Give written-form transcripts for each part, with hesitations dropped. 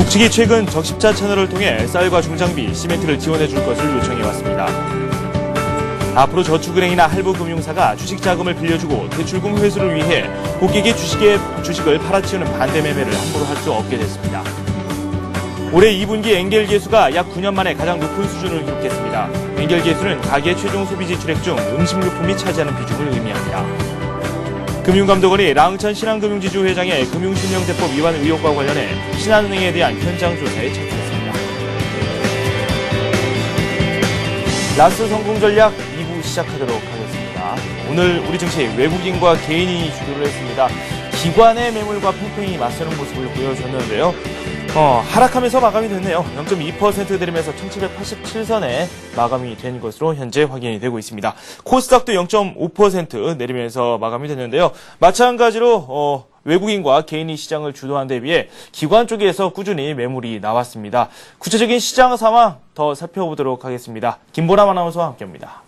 국측이 최근 적십자 채널을 통해 쌀과 중장비, 시멘트를 지원해 줄 것을 요청해 왔습니다. 앞으로 저축은행이나 할부금융사가 주식 자금을 빌려주고 대출금 회수를 위해 고객의 주식을 팔아치우는 반대 매매를 함부로 할 수 없게 됐습니다. 올해 2분기 엔겔 지수가 약 9년 만에 가장 높은 수준을 기록했습니다. 엔겔 지수는 가계 최종 소비 지출액 중 음식료품이 차지하는 비중을 의미합니다. 금융감독원이 랑천 신한금융지주 회장의 금융실명제법 위반 의혹과 관련해 신한은행에 대한 현장 조사에 착수했습니다. 라스 성공 전략 2부 시작하도록 하겠습니다. 오늘 우리 증시 외국인과 개인이 주도를 했습니다. 기관의 매물과 팽팽히 맞서는 모습을 보여줬는데요. 하락하면서 마감이 됐네요. 0.2% 내리면서 1787선에 마감이 된 것으로 현재 확인이 되고 있습니다. 코스닥도 0.5% 내리면서 마감이 됐는데요. 마찬가지로 외국인과 개인이 시장을 주도한 데 비해 기관 쪽에서 꾸준히 매물이 나왔습니다. 구체적인 시장 상황 더 살펴보도록 하겠습니다. 김보람 아나운서와 함께합니다.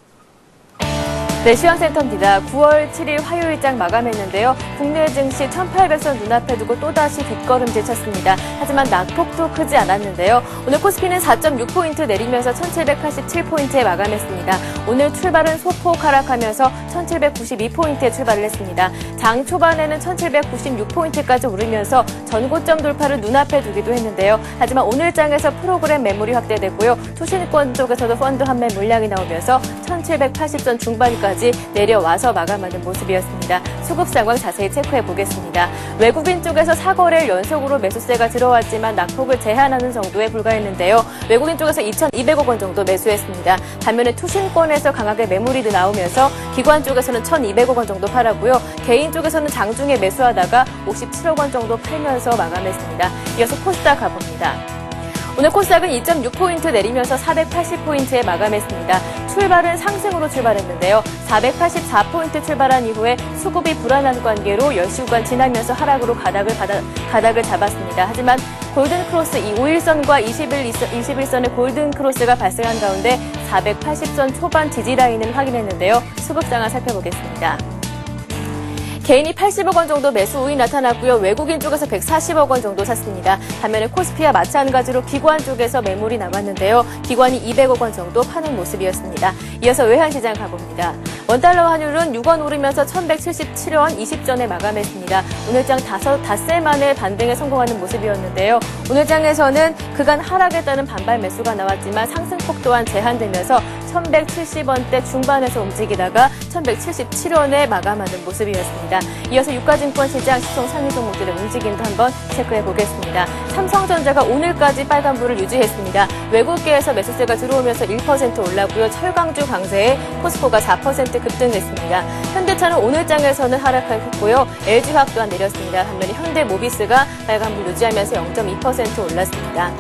네, 시황센터입니다. 9월 7일 화요일장 마감했는데요. 국내 증시 1800선 눈앞에 두고 또다시 뒷걸음질 쳤습니다. 하지만 낙폭도 크지 않았는데요. 오늘 코스피는 4.6포인트 내리면서 1787포인트에 마감했습니다. 오늘 출발은 소폭 하락하면서 1792포인트에 출발을 했습니다. 장 초반에는 1796포인트까지 오르면서 전고점 돌파를 눈앞에 두기도 했는데요. 하지만 오늘 장에서 프로그램 매물이 확대되고요. 투신권 쪽에서도 펀드 환매 물량이 나오면서 1780선 중반까지 내려와서 마감하는 모습이었습니다. 수급 상황 자세히 체크해 보겠습니다. 외국인 쪽에서 4거래일 연속으로 매수세가 들어왔지만 낙폭을 제한하는 정도에 불과했는데요. 외국인 쪽에서 2,200억 원 정도 매수했습니다. 반면에 투신권에서 강하게 매물이 나오면서 기관 쪽에서는 1,200억 원 정도 팔았고요. 개인 쪽에서는 장중에 매수하다가 57억 원 정도 팔면서 마감했습니다. 이어서 코스닥 가봅니다. 오늘 코스닥은 2.6포인트 내리면서 480포인트에 마감했습니다. 출발은 상승으로 출발했는데요. 484포인트 출발한 이후에 수급이 불안한 관계로 10시 구간 지나면서 하락으로 가닥을 잡았습니다. 하지만 골든크로스 이 5일선과 21선의 골든크로스가 발생한 가운데 480선 초반 지지라인을 확인했는데요. 수급 상황 살펴보겠습니다. 개인이 80억 원 정도 매수 우위 나타났고요. 외국인 쪽에서 140억 원 정도 샀습니다. 반면에 코스피와 마찬가지로 기관 쪽에서 매물이 나왔는데요. 기관이 200억 원 정도 파는 모습이었습니다. 이어서 외환시장 가봅니다. 원달러 환율은 6원 오르면서 1177원 20전에 마감했습니다. 오늘장 닷새 만에 반등에 성공하는 모습이었는데요. 오늘장에서는 그간 하락에 따른 반발 매수가 나왔지만 상승폭 또한 제한되면서 1170원대 중반에서 움직이다가 1177원에 마감하는 모습이었습니다. 이어서 유가증권 시장 시총 상위 종목들의 움직임도 한번 체크해 보겠습니다. 삼성전자가 오늘까지 빨간불을 유지했습니다. 외국계에서 매수세가 들어오면서 1% 올랐고요. 철강주 강세에 포스코가 4% 급등했습니다. 현대차는 오늘장에서는 하락했고요. LG화학 또한 내렸습니다. 반면에 현대모비스가 빨간불 유지하면서 0.2% 올랐습니다.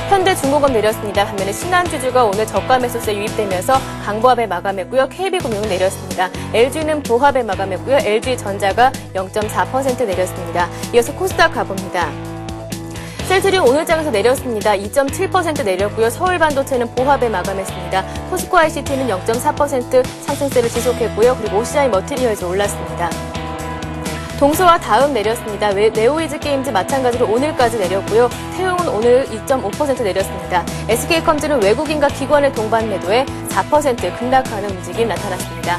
현대중공업 내렸습니다. 반면에 신한주주가 오늘 저가 매수세 유입되면서 강보합에 마감했고요. KB금융은 내렸습니다. LG는 보합에 마감했고요. LG전자가 0.4% 내렸습니다. 이어서 코스닥 가봅니다. 셀트리온 오늘장에서 내렸습니다. 2.7% 내렸고요. 서울반도체는 보합에 마감했습니다. 포스코 ICT는 0.4% 상승세를 지속했고요. 그리고 OCI 머티리얼즈 올랐습니다. 동서와 다음 내렸습니다. 네오이즈 게임즈 마찬가지로 오늘까지 내렸고요. 태용은 오늘 2.5% 내렸습니다. SK컴즈는 외국인과 기관의 동반 매도에 4% 급락하는 움직임 나타났습니다.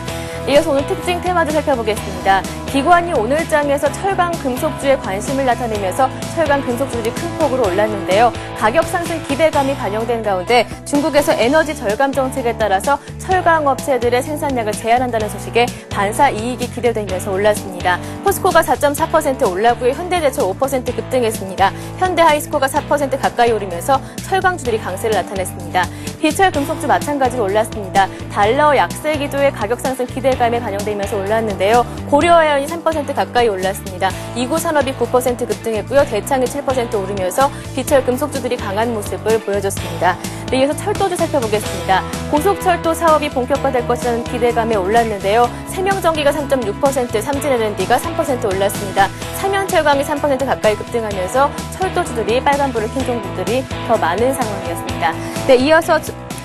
이어서 오늘 특징 테마주 살펴보겠습니다. 기관이 오늘장에서 철강 금속주에 관심을 나타내면서 철강 금속주들이 큰 폭으로 올랐는데요. 가격 상승 기대감이 반영된 가운데 중국에서 에너지 절감 정책에 따라서 철강 업체들의 생산량을 제한한다는 소식에 반사 이익이 기대되면서 올랐습니다. 포스코가 4.4% 올랐고요. 현대제철 5% 급등했습니다. 현대하이스코가 4% 가까이 오르면서 철강주들이 강세를 나타냈습니다. 비철 금속주 마찬가지로 올랐습니다. 달러 약세 기조의 가격 상승 기대감에 반영되면서 올랐는데요. 고려아연이 3% 가까이 올랐습니다. 이구산업이 9% 급등했고요. 대창이 7% 오르면서 비철 금속주들이 강한 모습을 보여줬습니다. 네, 이어서 철도주 살펴보겠습니다. 고속철도 사업이 본격화될 것이라는 기대감에 올랐는데요. 세명전기가 3.6%, 삼진LND가 3% 올랐습니다. 삼연철강이 3% 가까이 급등하면서 철도주들이 빨간불을 킨 종목들이 더 많은 상황이었습니다. 네, 이어서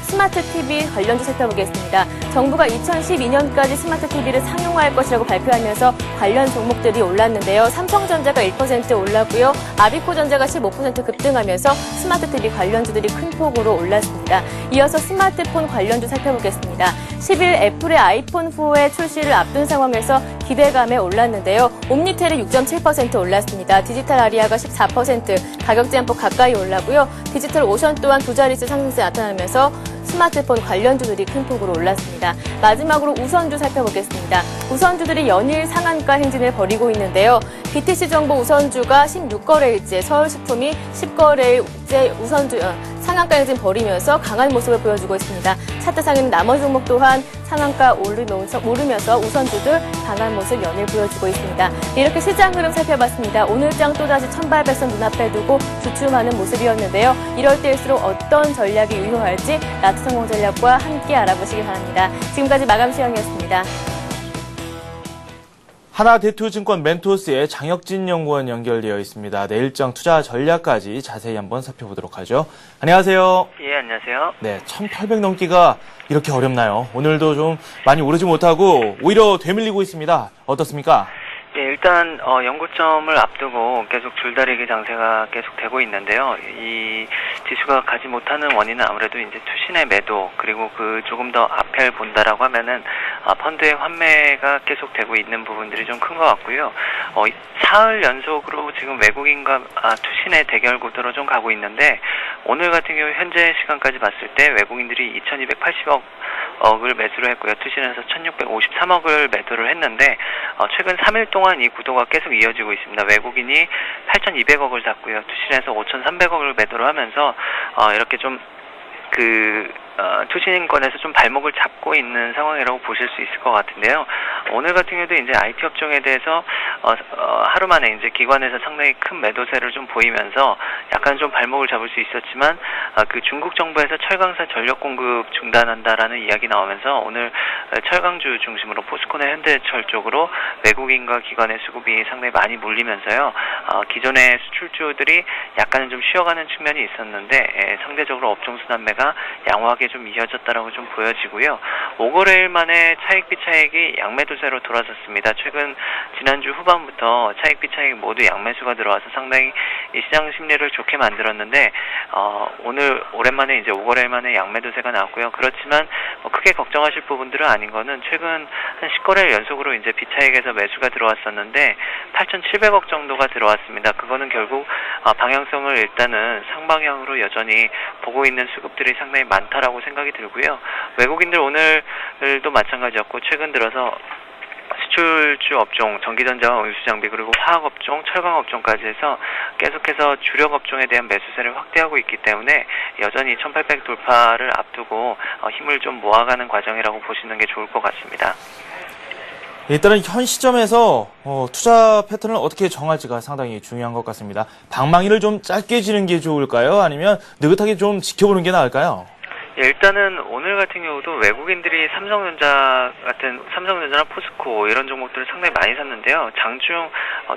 스마트 TV 관련주 살펴보겠습니다. 정부가 2012년까지 스마트 TV를 상용화할 것이라고 발표하면서 관련 종목들이 올랐는데요. 삼성전자가 1% 올랐고요. 아비코전자가 15% 급등하면서 스마트 TV 관련주들이 큰 폭으로 올랐습니다. 이어서 스마트폰 관련주 살펴보겠습니다. 10일 애플의 아이폰 4의 출시를 앞둔 상황에서 기대감에 올랐는데요. 옴니텔이 6.7% 올랐습니다. 디지털 아리아가 14%, 가격제 한폭 가까이 올랐고요. 디지털 오션 또한 두 자릿수 상승세 나타나면서 스마트폰 관련주들이 큰 폭으로 올랐습니다. 마지막으로 우선주 살펴보겠습니다. 우선주들이 연일 상한가 행진을 벌이고 있는데요. BTC 정보 우선주가 16거래일째, 서울식품이 10거래일째 우선주 상한가 행진 벌이면서 강한 모습을 보여주고 있습니다. 차트상에는 나머지 종목 또한 상한가 오르면서 우선주들 강한 모습 연일 보여주고 있습니다. 이렇게 시장 흐름 살펴봤습니다. 오늘장 또다시 1800선 눈앞에 두고 주춤하는 모습이었는데요. 이럴 때일수록 어떤 전략이 유효할지 라투성공 전략과 함께 알아보시기 바랍니다. 지금까지 마감 시황이었습니다. 하나대투증권 멘토스의 장혁진 연구원 연결되어 있습니다. 내일장 투자 전략까지 자세히 한번 살펴보도록 하죠. 안녕하세요. 예, 안녕하세요. 네, 1800 넘기가 이렇게 어렵나요? 오늘도 좀 많이 오르지 못하고 오히려 되밀리고 있습니다. 어떻습니까? 예, 일단 연고점을 앞두고 계속 줄다리기 장세가 계속 되고 있는데요. 이 지수가 가지 못하는 원인은 아무래도 이제 투신의 매도, 그리고 그 조금 더 앞을 본다라고 하면은 펀드의 환매가 계속 되고 있는 부분들이 좀 큰 것 같고요. 사흘 연속으로 지금 외국인과 투신의 대결 구도로 좀 가고 있는데, 오늘 같은 경우 현재 시간까지 봤을 때 외국인들이 2280억을 매수를 했고요. 투신에서 1653억을 매도를 했는데, 최근 3일 동안 이 구도가 계속 이어지고 있습니다. 외국인이 8200억을 샀고요. 투신에서 5300억을 매도를 하면서 이렇게 좀 투신권에서 좀 발목을 잡고 있는 상황이라고 보실 수 있을 것 같은데요. 오늘 같은 경우도 이제 IT 업종에 대해서 하루 만에 이제 기관에서 상당히 큰 매도세를 좀 보이면서 약간 좀 발목을 잡을 수 있었지만, 그 중국 정부에서 철강사 전력 공급 중단한다라는 이야기 나오면서 오늘 철강주 중심으로 포스코나 현대철 쪽으로 외국인과 기관의 수급이 상당히 많이 몰리면서요. 기존의 수출주들이 약간은 좀 쉬어가는 측면이 있었는데, 상대적으로 업종 순환매가 양호하게 좀 이어졌다라고 좀 보여지고요. 5거래일 만에 차익비 차익이 양매도세로 돌아섰습니다. 최근 지난주 후반부터 차익비 차익 모두 양매수가 들어와서 상당히 이 시장 심리를 좋게 만들었는데, 오늘 오랜만에 이제 5거래일 만에 양매도세가 나왔고요. 그렇지만 크게 걱정하실 부분들은 아닌 거는, 최근 한 10거래일 연속으로 이제 비차익에서 매수가 들어왔었는데 8,700억 정도가 들어왔습니다. 그거는 결국 방향성을 일단은 상방향으로 여전히 보고 있는 수급들이 상당히 많다라고 생각이 들고요. 외국인들 오늘도 마찬가지였고, 최근 들어서 수출주 업종, 전기전자와 운수장비, 그리고 화학업종, 철강업종까지 해서 계속해서 주력 업종에 대한 매수세를 확대하고 있기 때문에 여전히 1800 돌파를 앞두고 힘을 좀 모아가는 과정이라고 보시는 게 좋을 것 같습니다. 일단은 현 시점에서 투자 패턴을 어떻게 정할지가 상당히 중요한 것 같습니다. 방망이를 좀 짧게 지는 게 좋을까요? 아니면 느긋하게 좀 지켜보는 게 나을까요? 예, 일단은 오늘 같은 경우도 외국인들이 삼성전자나 포스코 이런 종목들을 상당히 많이 샀는데요. 장중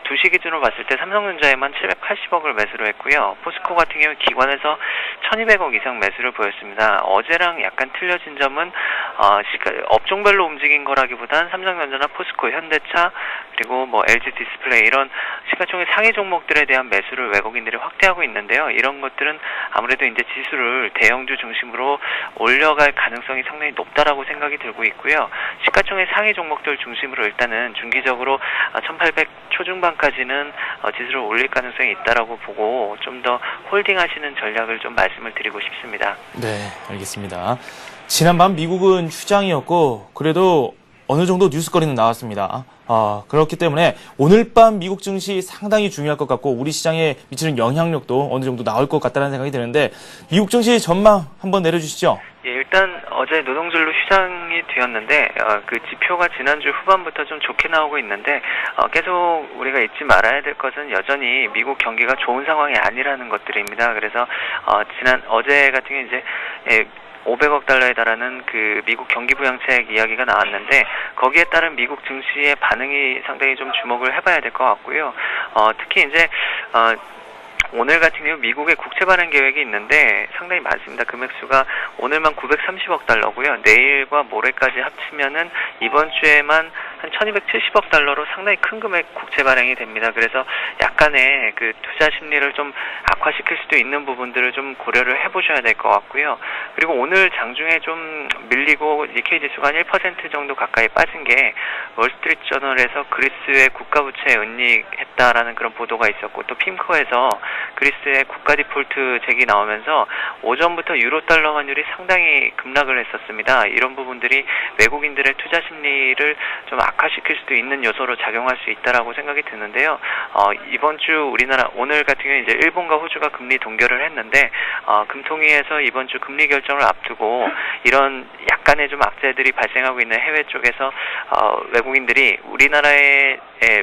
2시 기준으로 봤을 때 삼성전자에만 780억을 매수를 했고요. 포스코 같은 경우 기관에서 1200억 이상 매수를 보였습니다. 어제랑 약간 틀려진 점은 업종별로 움직인 거라기보단 삼성전자나 포스코, 현대차, 그리고 뭐 LG 디스플레이 이런 시가총액 상위 종목들에 대한 매수를 외국인들이 확대하고 있는데요. 이런 것들은 아무래도 이제 지수를 대형주 중심으로 올려갈 가능성이 상당히 높다라고 생각이 들고 있고요. 시가총액 상위 종목들 중심으로 일단은 중기적으로 1800 초중반까지는 지수를 올릴 가능성이 있다라고 보고 좀 더 홀딩하시는 전략을 좀 말씀을 드리고 싶습니다. 네, 알겠습니다. 지난밤 미국은 휴장이었고 그래도 어느 정도 뉴스거리는 나왔습니다. 그렇기 때문에 오늘 밤 미국 증시 상당히 중요할 것 같고 우리 시장에 미치는 영향력도 어느 정도 나올 것 같다는 생각이 드는데 미국 증시 전망 한번 내려주시죠. 예, 일단 어제 노동절로 휴장이 되었는데 그 지표가 지난주 후반부터 좀 좋게 나오고 있는데 계속 우리가 잊지 말아야 될 것은 여전히 미국 경기가 좋은 상황이 아니라는 것들입니다. 그래서 어제 같은 경우 이제 500억 달러에 달하는 그 미국 경기 부양책 이야기가 나왔는데 거기에 따른 미국 증시의 반응이 상당히 좀 주목을 해봐야 될 것 같고요. 특히 이제 오늘 같은 경우 미국의 국채 발행 계획이 있는데 상당히 많습니다. 금액수가 오늘만 930억 달러고요. 내일과 모레까지 합치면은 이번 주에만 한 1270억 달러로 상당히 큰 금액 국채 발행이 됩니다. 그래서 약간의 그 투자 심리를 좀 악화시킬 수도 있는 부분들을 좀 고려를 해보셔야 될 것 같고요. 그리고 오늘 장중에 좀 밀리고 니케이 지수가 한 1% 정도 가까이 빠진 게 월스트리트 저널에서 그리스의 국가부채 은닉했다라는 그런 보도가 있었고, 또 핌코에서 그리스의 국가 디폴트 제기 나오면서 오전부터 유로 달러 환율이 상당히 급락을 했었습니다. 이런 부분들이 외국인들의 투자 심리를 좀 악화시킬 수도 있는 요소로 작용할 수 있다라고 생각이 드는데요. 이번 주 우리나라 오늘 같은 경우는 이제 일본과 호주가 금리 동결을 했는데 금통위에서 이번 주 금리 결정을 앞두고 이런 약간의 좀 악재들이 발생하고 있는 해외 쪽에서 외국인들이 우리나라의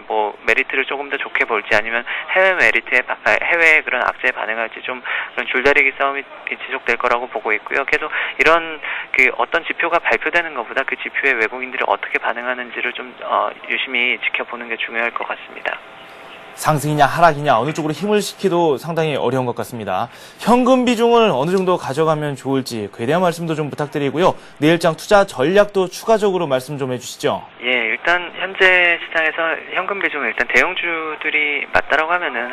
뭐 메리트를 조금 더 좋게 볼지 아니면 해외 그런 악재에 반응할지 좀 그런 줄다리기 싸움이 지속될 거라고 보고 있고요. 계속 이런 그 어떤 지표가 발표되는 것보다 그 지표에 외국인들이 어떻게 반응하는지를 좀 유심히 지켜보는 게 중요할 것 같습니다. 상승이냐 하락이냐 어느 쪽으로 힘을 실기도 상당히 어려운 것 같습니다. 현금 비중을 어느 정도 가져가면 좋을지 그에 대한 말씀도 좀 부탁드리고요. 내일장 투자 전략도 추가적으로 말씀 좀 해주시죠. 예, 일단 현재 시장에서 현금 비중을 일단 대형주들이 맞다라고 하면은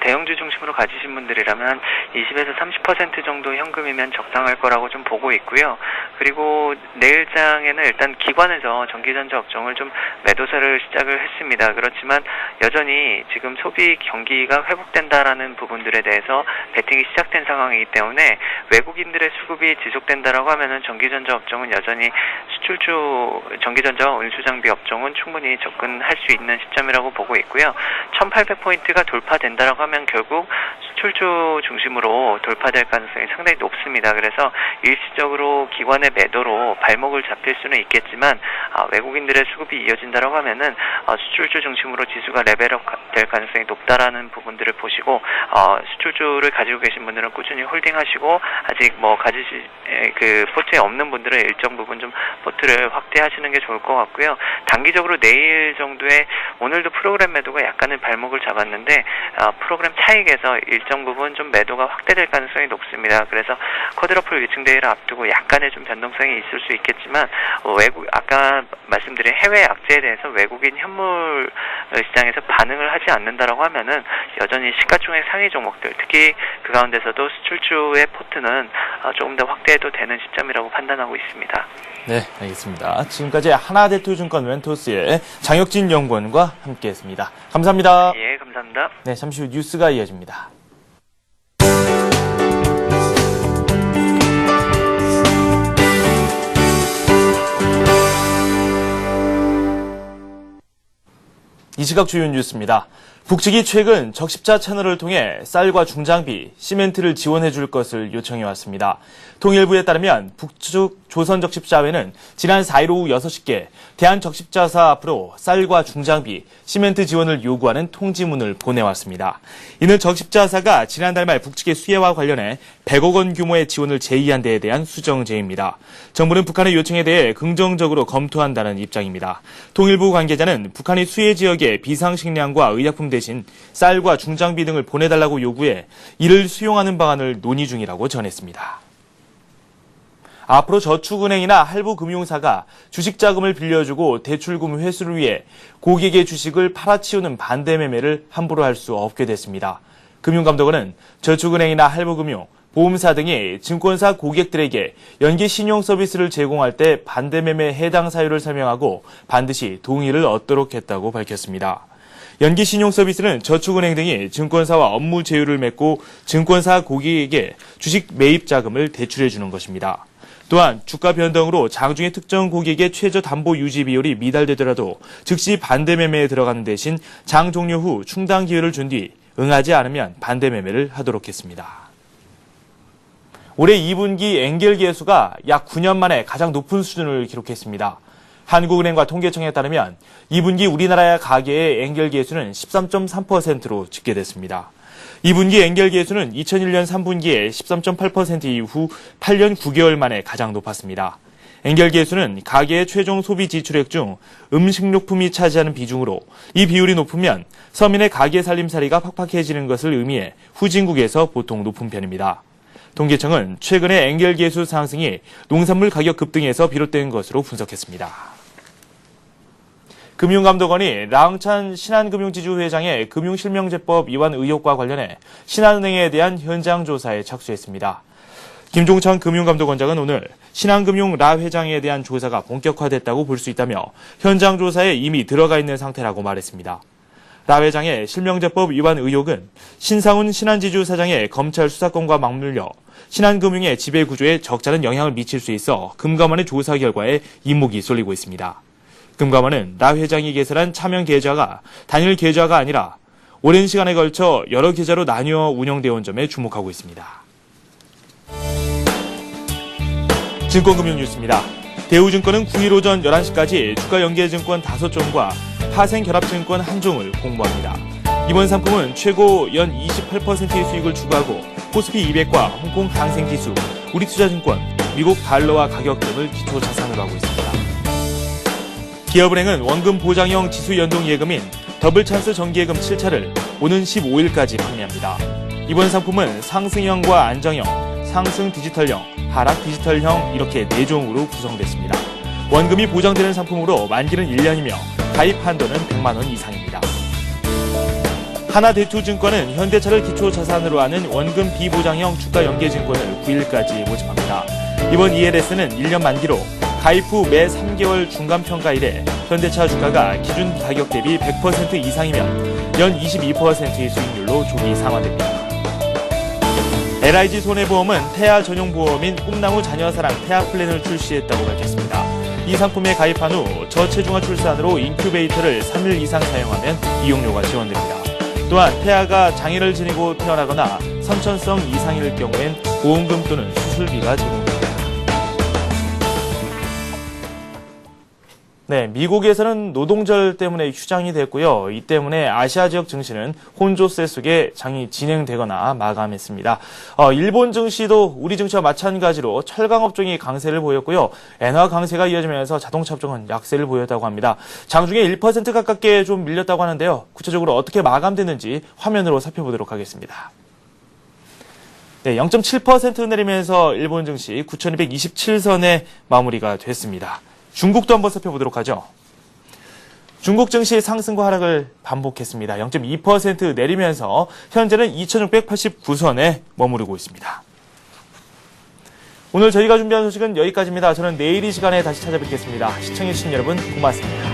대형주 중심으로 가지신 분들이라면 한 20에서 30% 정도 현금이면 적당할 거라고 좀 보고 있고요. 그리고 내일장에는 일단 기관에서 전기전자 업종을 좀 매도세를 시작을 했습니다. 그렇지만 여전히 지금 소비 경기가 회복된다라는 부분들에 대해서 베팅이 시작된 상황이기 때문에 외국인들의 수급이 지속된다라고 하면은 전기전자 업종은 여전히 전기전자와 운수장비 업종은 충분히 접근할 수 있는 시점이라고 보고 있고요. 1800포인트가 돌파된다라고 하면 결국 수출주 중심으로 돌파될 가능성이 상당히 높습니다. 그래서 일시적으로 기관의 매도로 발목을 잡힐 수는 있겠지만 외국인들의 수급이 이어진다라고 하면은 수출주 중심으로 지수가 레벨업 될 가능성이 높다라는 부분들을 보시고 수출주를 가지고 계신 분들은 꾸준히 홀딩하시고 아직 뭐 그 포트에 없는 분들은 일정 부분 좀 포트를 확대하시는 게 좋을 것 같고요. 단기적으로 내일 정도에 오늘도 프로그램 매도가 약간의 발목을 잡았는데 프로그램 차익에서 일정 부분 좀 매도가 확대될 가능성이 높습니다. 그래서 쿼드러플 위층 대회를 앞두고 약간의 좀 변동성이 있을 수 있겠지만 아까 말씀드린 해외 악재에 대해서 외국인 현물 시장에서 반응을 하지 않는다라고 하면은 여전히 시가총액 상위 종목들, 특히 그 가운데서도 수출주의 포트는 조금 더 확대해도 되는 시점이라고 판단하고 있습니다. 네, 알겠습니다. 지금까지 하나대투증권 멘토스의 장혁진 연구원과 함께했습니다. 감사합니다. 예, 감사합니다. 네, 잠시 후 뉴스가 이어집니다. 이 시각 주요 뉴스입니다. 북측이 최근 적십자 채널을 통해 쌀과 중장비, 시멘트를 지원해 줄 것을 요청해 왔습니다. 통일부에 따르면 북측 조선적십자회는 지난 4일 오후 6시께 대한적십자사 앞으로 쌀과 중장비, 시멘트 지원을 요구하는 통지문을 보내왔습니다. 이는 적십자사가 지난달 말 북측의 수혜와 관련해 100억 원 규모의 지원을 제의한 데에 대한 수정제의입니다. 정부는 북한의 요청에 대해 긍정적으로 검토한다는 입장입니다. 통일부 관계자는 북한이 수혜 지역에 비상식량과 의약품 대신 쌀과 중장비 등을 보내달라고 요구해 이를 수용하는 방안을 논의 중이라고 전했습니다. 앞으로 저축은행이나 할부금융사가 주식자금을 빌려주고 대출금 회수를 위해 고객의 주식을 팔아치우는 반대 매매를 함부로 할 수 없게 됐습니다. 금융감독원은 저축은행이나 할부금융, 보험사 등이 증권사 고객들에게 연기 신용 서비스를 제공할 때 반대 매매 해당 사유를 설명하고 반드시 동의를 얻도록 했다고 밝혔습니다. 연기 신용 서비스는 저축은행 등이 증권사와 업무 제휴를 맺고 증권사 고객에게 주식 매입 자금을 대출해 주는 것입니다. 또한 주가 변동으로 장중에 특정 고객의 최저 담보 유지 비율이 미달되더라도 즉시 반대 매매에 들어가는 대신 장 종료 후 충당 기회를 준 뒤 응하지 않으면 반대 매매를 하도록 했습니다. 올해 2분기 엔겔 계수가 약 9년 만에 가장 높은 수준을 기록했습니다. 한국은행과 통계청에 따르면 2분기 우리나라의 가계의 엔겔 계수는 13.3%로 집계됐습니다. 2분기 엔겔 계수는 2001년 3분기에 13.8% 이후 8년 9개월 만에 가장 높았습니다. 엔겔계수는 가계의 최종 소비 지출액 중 음식료품이 차지하는 비중으로 이 비율이 높으면 서민의 가계 살림살이가 팍팍해지는 것을 의미해 후진국에서 보통 높은 편입니다. 통계청은 최근의 엔겔계수 상승이 농산물 가격 급등에서 비롯된 것으로 분석했습니다. 금융감독원이 라흥찬 신한금융지주 회장의 금융실명제법 위반 의혹과 관련해 신한은행에 대한 현장 조사에 착수했습니다. 김종천 금융감독원장은 오늘 신한금융 라 회장에 대한 조사가 본격화됐다고 볼 수 있다며 현장 조사에 이미 들어가 있는 상태라고 말했습니다. 라 회장의 실명제법 위반 의혹은 신상훈 신한지주 사장의 검찰 수사권과 맞물려 신한금융의 지배구조에 적잖은 영향을 미칠 수 있어 금감원의 조사 결과에 이목이 쏠리고 있습니다. 금감원은 라 회장이 개설한 차명 계좌가 단일 계좌가 아니라 오랜 시간에 걸쳐 여러 계좌로 나뉘어 운영되어 온 점에 주목하고 있습니다. 증권금융 뉴스입니다. 대우증권은 9일 오전 11시까지 주가연계증권 5종과 파생결합증권 1종을 공모합니다. 이번 상품은 최고 연 28%의 수익을 추구하고 코스피 200과 홍콩 항생지수, 우리투자증권, 미국 달러와 가격 등을 기초 자산으로 하고 있습니다. 기업은행은 원금 보장형 지수 연동 예금인 더블찬스 정기예금 7차를 오는 15일까지 판매합니다. 이번 상품은 상승형과 안정형, 상승 디지털형, 하락 디지털형 이렇게 4종으로 구성됐습니다. 원금이 보장되는 상품으로 만기는 1년이며 가입 한도는 100만 원 이상입니다. 하나대투증권은 현대차를 기초 자산으로 하는 원금 비보장형 주가연계증권을 9일까지 모집합니다. 이번 ELS는 1년 만기로 가입 후 매 3개월 중간평가일에 현대차 주가가 기준 가격 대비 100% 이상이면 연 22%의 수익률로 조기 상환됩니다. LIG 손해보험은 태아 전용 보험인 꿈나무 자녀사랑 태아 플랜을 출시했다고 밝혔습니다. 이 상품에 가입한 후 저체중아 출산으로 인큐베이터를 3일 이상 사용하면 이용료가 지원됩니다. 또한 태아가 장애를 지니고 태어나거나 선천성 이상일 경우엔 보험금 또는 수술비가 제공됩니다. 네, 미국에서는 노동절 때문에 휴장이 됐고요. 이 때문에 아시아 지역 증시는 혼조세 속에 장이 진행되거나 마감했습니다. 일본 증시도 우리 증시와 마찬가지로 철강 업종이 강세를 보였고요. 엔화 강세가 이어지면서 자동차 업종은 약세를 보였다고 합니다. 장중에 1% 가깝게 좀 밀렸다고 하는데요. 구체적으로 어떻게 마감됐는지 화면으로 살펴보도록 하겠습니다. 네, 0.7% 내리면서 일본 증시 9,227선에 마무리가 됐습니다. 중국도 한번 살펴보도록 하죠. 중국 증시 상승과 하락을 반복했습니다. 0.2% 내리면서 현재는 2,689선에 머무르고 있습니다. 오늘 저희가 준비한 소식은 여기까지입니다. 저는 내일 이 시간에 다시 찾아뵙겠습니다. 시청해주신 여러분 고맙습니다.